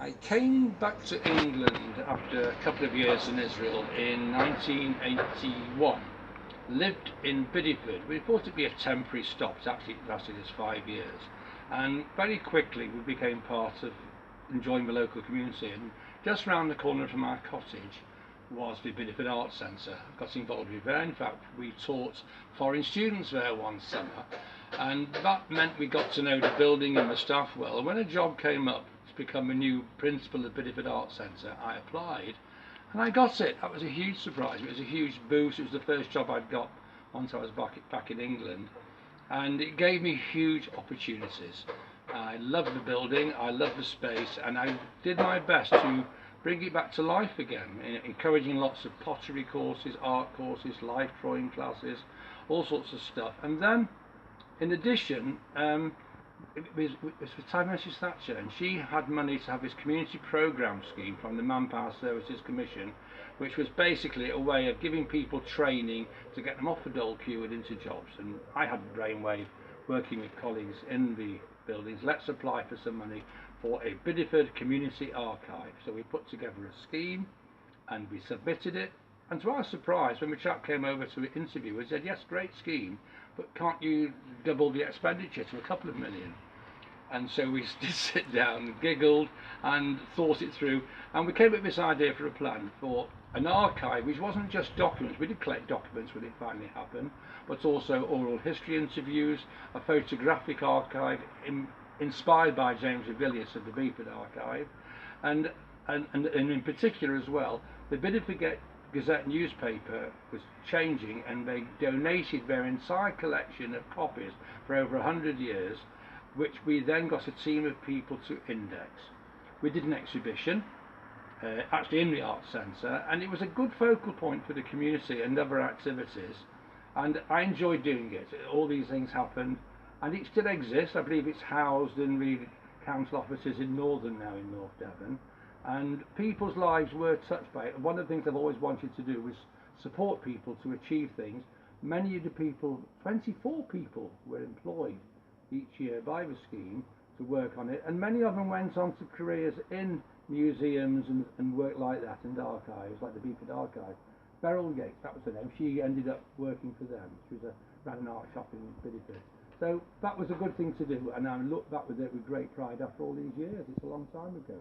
I came back to England after a couple of years in Israel in 1981. Lived in Bideford. We thought it'd be a temporary stop. It actually lasted us 5 years. And very quickly we became part of enjoying the local community. And just round the corner from our cottage was the Bideford Arts Centre. Got involved with there. In fact, we taught foreign students there one summer. And that meant we got to know the building and the staff well. And when a job came up to become a new principal of Bideford Arts Centre, I applied and I got it. That was a huge surprise. It was a huge boost. It was the first job I'd got once I was back in England, and it gave me huge opportunities. I loved the building, I loved the space, and I did my best to bring it back to life again, encouraging lots of pottery courses, art courses, life drawing classes, all sorts of stuff. And then, in addition, it was for time Mrs Thatcher, and she had money to have this community programme scheme from the Manpower Services Commission, which was basically a way of giving people training to get them off the dole queue and into jobs. And I had a brainwave working with colleagues in the buildings. Let's apply for some money for a Bideford community archive. So we put together a scheme and we submitted it. And to our surprise, when the chap came over to interview, he said, yes, great scheme, but can't you double the expenditure to a couple of million? And so we did sit down, giggled and thought it through, and we came up with this idea for a plan for an archive which wasn't just documents. We did collect documents when it finally happened, but also oral history interviews, a photographic archive inspired by James Villiers of the Beeford Archive, and in particular as well, the Bideford Gazette newspaper was changing, and they donated their entire collection of copies for over 100 years, which we then got a team of people to index. We did an exhibition, actually in the Arts Centre, and it was a good focal point for the community and other activities, and I enjoyed doing it. All these things happened, and it still exists. I believe it's housed in the council offices in Northern now, in North Devon, and people's lives were touched by it. One of the things I've always wanted to do was support people to achieve things. Many of the people, 24 people, were employed each year by the scheme to work on it, and many of them went on to careers in museums and work like that, and archives like the Beeford Archive. Beryl Yates, that was her name, she ended up working for them. She ran an art shop in Bideford. So that was a good thing to do, and I look back with it with great pride after all these years. It's a long time ago.